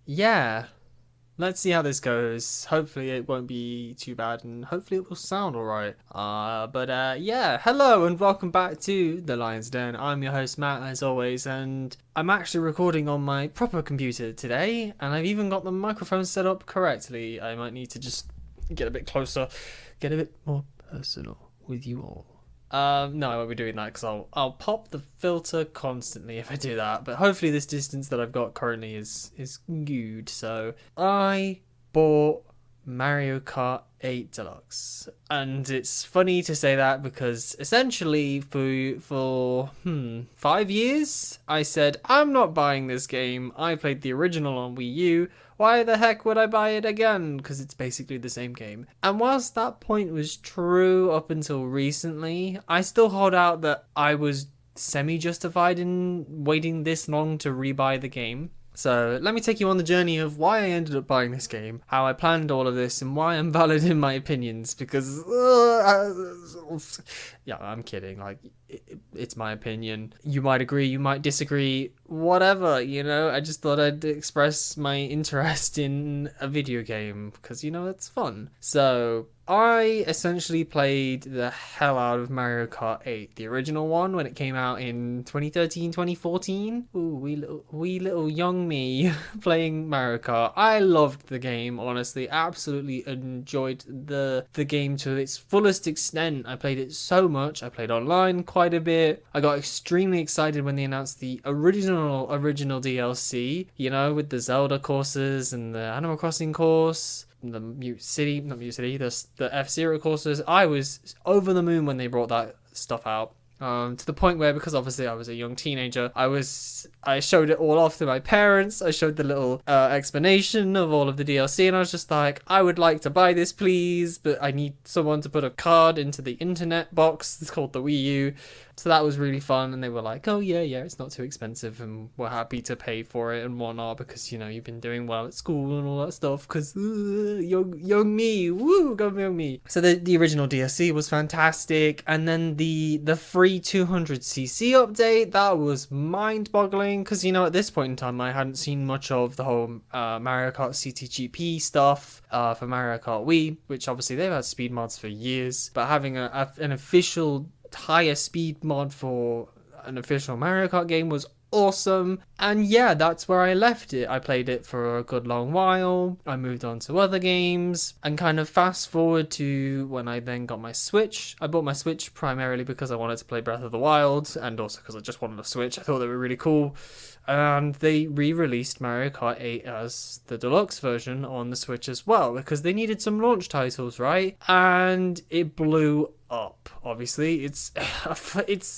Yeah. Let's see how this goes. Hopefully it won't be too bad and hopefully it will sound alright. Yeah. Hello and welcome back to The Lion's Den. I'm your host Matt as always, and I'm actually recording on my proper computer today, and I've even got the microphone set up correctly. I might need to just get a bit closer, get a bit more personal with you all. No, I won't be doing that because I'll pop the filter constantly if I do that. But hopefully this distance that I've got currently is good. So I bought Mario Kart 8 Deluxe, and it's funny to say that because essentially for 5 years I said I'm not buying this game. I played the original on Wii U. Why the heck would I buy it again? Because it's basically the same game. And whilst that point was true up until recently, I still hold out that I was semi-justified in waiting this long to rebuy the game. So let me take you on the journey of why I ended up buying this game, how I planned all of this, and why I'm valid in my opinions. Because, yeah, I'm kidding. Like, it's my opinion. You might agree, you might disagree, whatever, you know? I just thought I'd express my interest in a video game because, it's fun. So I essentially played the hell out of Mario Kart 8, the original one, when it came out in 2013, 2014. Ooh, wee little young me playing Mario Kart. I loved the game, honestly. Absolutely enjoyed the game to its fullest extent. I played it so much. I played online quite a bit. I got extremely excited when they announced the original DLC, with the Zelda courses and the Animal Crossing course. The the F-Zero courses. I was over the moon when they brought that stuff out. To the point where, because obviously I was a young teenager, I showed it all off to my parents. I showed the little explanation of all of the DLC, and I was just like, I would like to buy this, please, but I need someone to put a card into the internet box. It's called the Wii U. So that was really fun, and they were like, oh yeah, it's not too expensive, and we're happy to pay for it and whatnot, because, you've been doing well at school and all that stuff, because young me, woo, go young me. So the original DLC was fantastic, and then the free 200cc update, that was mind-boggling, because, at this point in time, I hadn't seen much of the whole Mario Kart CTGP stuff for Mario Kart Wii, which obviously they've had speed mods for years, but having an official higher speed mod for an official Mario Kart game was awesome. And yeah, that's where I left it. I played it for a good long while. I moved on to other games, and kind of fast forward to when I then got my Switch. I bought my Switch primarily because I wanted to play Breath of the Wild, and also because I just wanted a Switch. I thought they were really cool. And they re-released Mario Kart 8 as the deluxe version on the Switch as well, because they needed some launch titles, right? And it blew up. Obviously, it's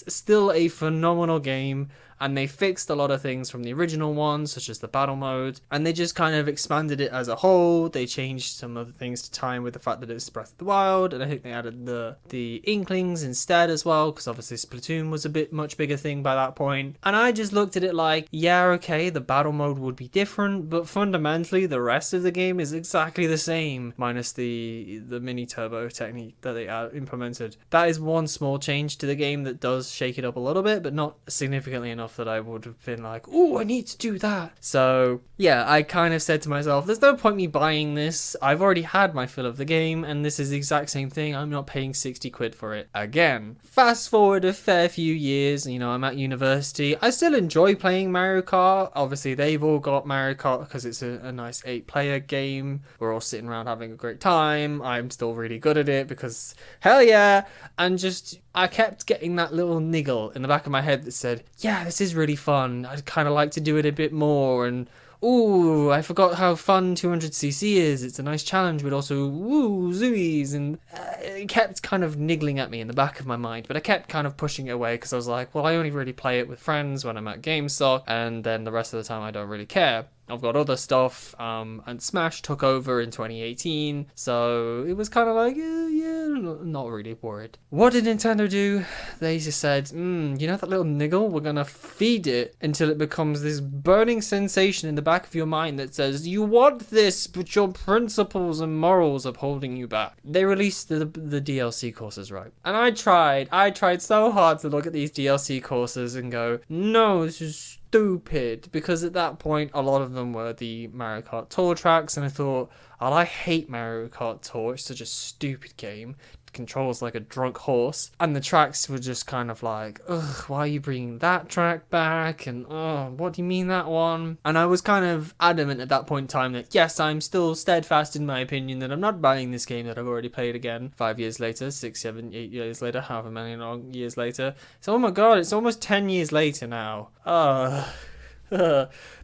still a phenomenal game, and they fixed a lot of things from the original one, such as the battle mode, and they just kind of expanded it as a whole. They changed some of the things to tie in with the fact that it's Breath of the Wild, and I think they added the Inklings instead as well, because obviously Splatoon was a much bigger thing by that point. And I just looked at it like, yeah, okay, the battle mode would be different, but fundamentally the rest of the game is exactly the same, minus the mini turbo technique that they implemented. That is one small change to the game that does shake it up a little bit, but not significantly enough that I would have been like, oh, I need to do that. So yeah, I kind of said to myself, there's no point me buying this. I've already had my fill of the game, and this is the exact same thing. I'm not paying 60 quid for it again. Fast forward a fair few years, I'm at university. I still enjoy playing Mario Kart. Obviously, they've all got Mario Kart because it's a nice 8-player game. We're all sitting around having a great time. I'm still really good at it because hell yeah. And just, I kept getting that little niggle in the back of my head that said, yeah, this is really fun. I'd kind of like to do it a bit more. And ooh, I forgot how fun 200cc is. It's a nice challenge, but also, woo, zoomies. And it kept kind of niggling at me in the back of my mind, but I kept kind of pushing it away because I was like, well, I only really play it with friends when I'm at GameStop, and then the rest of the time I don't really care. I've got other stuff, and Smash took over in 2018, so it was kind of like, not really worried. What did Nintendo do? They just said, that little niggle? We're gonna feed it until it becomes this burning sensation in the back of your mind that says, you want this, but your principles and morals are holding you back. They released the DLC courses, right? And I tried so hard to look at these DLC courses and go, no, this is stupid, because at that point a lot of them were the Mario Kart Tour tracks, and I thought, oh, I hate Mario Kart Tour, it's such a stupid game. It controls like a drunk horse, and the tracks were just kind of like, ugh, why are you bringing that track back, and oh, what do you mean that one? And I was kind of adamant at that point in time that yes, I'm still steadfast in my opinion that I'm not buying this game that I've already played again 5 years later, 6, 7, 8 years later, however many long years later. So oh my god, it's almost 10 years later now.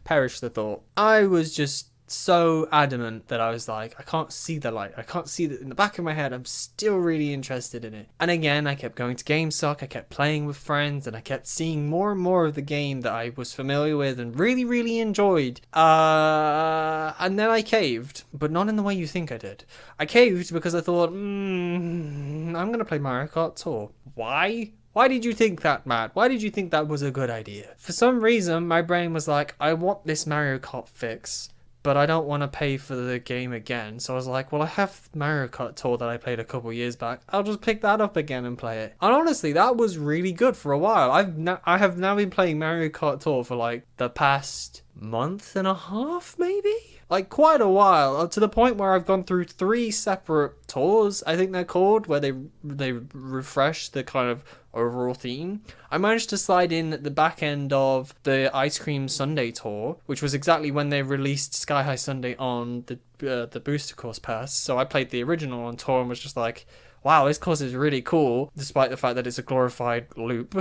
Perish the thought. I was just so adamant that I was like, I can't see the light. I can't see that in the back of my head. I'm still really interested in it. And again, I kept going to GameStop. I kept playing with friends, and I kept seeing more and more of the game that I was familiar with and really, really enjoyed. And then I caved, but not in the way you think I did. I caved because I thought, I'm gonna play Mario Kart Tour. Why? Why did you think that, Matt? Why did you think that was a good idea? For some reason, my brain was like, I want this Mario Kart fix, but I don't want to pay for the game again. So I was like, well, I have Mario Kart Tour that I played a couple years back. I'll just pick that up again and play it. And honestly, that was really good for a while. I have now been playing Mario Kart Tour for like the past month and a half, maybe? Like quite a while, to the point where I've gone through 3 separate tours, I think they're called, where they refresh the kind of overall theme. I managed to slide in at the back end of the Ice Cream Sundae tour, which was exactly when they released Sky High Sundae on the Booster Course Pass. So I played the original on tour and was just like, wow, this course is really cool, despite the fact that it's a glorified loop.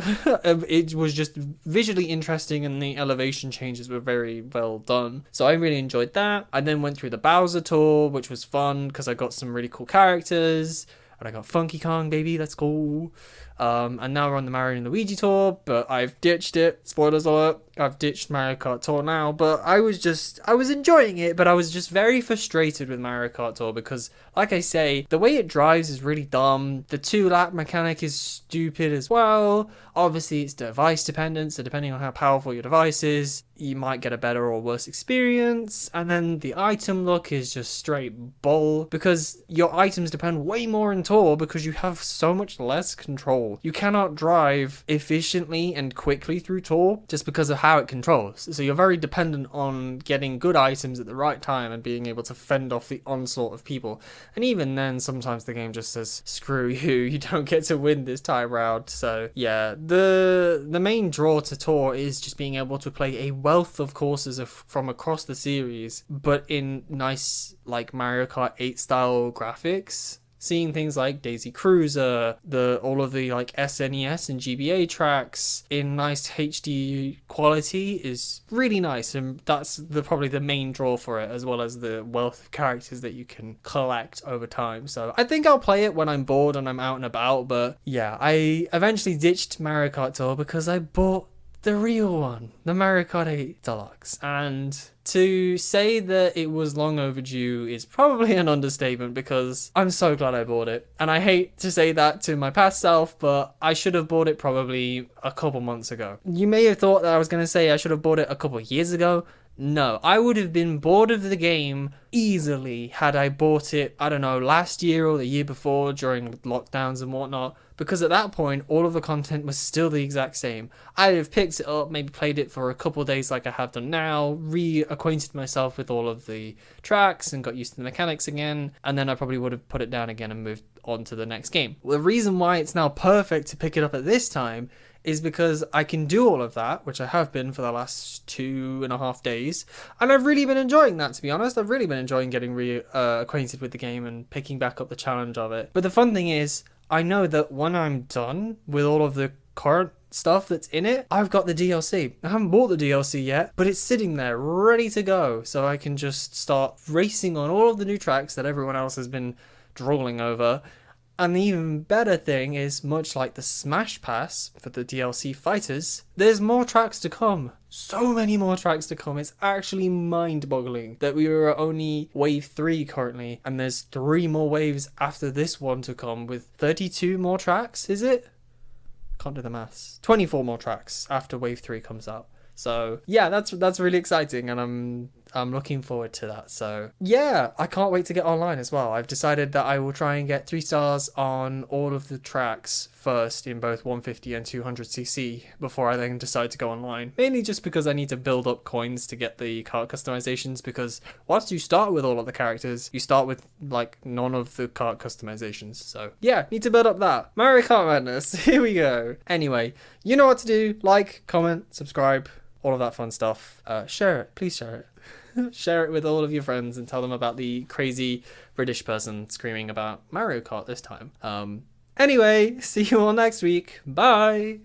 It was just visually interesting, and the elevation changes were very well done. So I really enjoyed that. I then went through the Bowser tour, which was fun because I got some really cool characters. And I got Funky Kong, baby, let's go. And now we're on the Mario and Luigi tour, but I've ditched it. Spoilers alert, I've ditched Mario Kart Tour now, but I was enjoying it, but I was just very frustrated with Mario Kart Tour because, like I say, the way it drives is really dumb. The 2-lap mechanic is stupid as well. Obviously, it's device dependent, so depending on how powerful your device is, you might get a better or worse experience. And then the item look is just straight bull, because your items depend way more in Tour because you have so much less control. You cannot drive efficiently and quickly through Tour just because of how it controls. So you're very dependent on getting good items at the right time and being able to fend off the onslaught of people. And even then, sometimes the game just says, screw you don't get to win this time round. So yeah, the main draw to Tour is just being able to play a wealth of courses from across the series, but in nice, like Mario Kart 8 style graphics. Seeing things like Daisy Cruiser, all of the like SNES and GBA tracks in nice HD quality is really nice, and that's probably the main draw for it, as well as the wealth of characters that you can collect over time. So I think I'll play it when I'm bored and I'm out and about, but yeah, I eventually ditched Mario Kart Tour because I bought the real one, the Mario Kart 8 Deluxe, and to say that it was long overdue is probably an understatement because I'm so glad I bought it. And I hate to say that to my past self, but I should have bought it probably a couple months ago. You may have thought that I was going to say I should have bought it a couple years ago. No, I would have been bored of the game easily had I bought it, I don't know, last year or the year before during lockdowns and whatnot, because at that point, all of the content was still the exact same. I'd have picked it up, maybe played it for a couple of days like I have done now, reacquainted myself with all of the tracks and got used to the mechanics again, and then I probably would have put it down again and moved on to the next game. The reason why it's now perfect to pick it up at this time is because I can do all of that, which I have been for the last 2.5 days, and I've really been enjoying that, to be honest. I've really been enjoying getting acquainted with the game and picking back up the challenge of it. But the fun thing is, I know that when I'm done with all of the current stuff that's in it, I've got the DLC. I haven't bought the DLC yet, but it's sitting there ready to go, so I can just start racing on all of the new tracks that everyone else has been drooling over. And the even better thing is, much like the Smash Pass for the DLC fighters, there's more tracks to come. So many more tracks to come. It's actually mind-boggling that we are only wave 3 currently, and there's 3 more waves after this one to come with 32 more tracks, is it? Can't do the maths. 24 more tracks after wave 3 comes out. So yeah, that's really exciting, and I'm looking forward to that. So yeah, I can't wait to get online as well. I've decided that I will try and get 3 stars on all of the tracks first in both 150 and 200cc before I then decide to go online. Mainly just because I need to build up coins to get the kart customizations, because once you start with all of the characters, you start with like none of the kart customizations. So yeah, need to build up that. Mario Kart Madness, here we go. Anyway, you know what to do. Like, comment, subscribe, all of that fun stuff. Share it, please share it. Share it with all of your friends and tell them about the crazy British person screaming about Mario Kart this time. Anyway, see you all next week. Bye!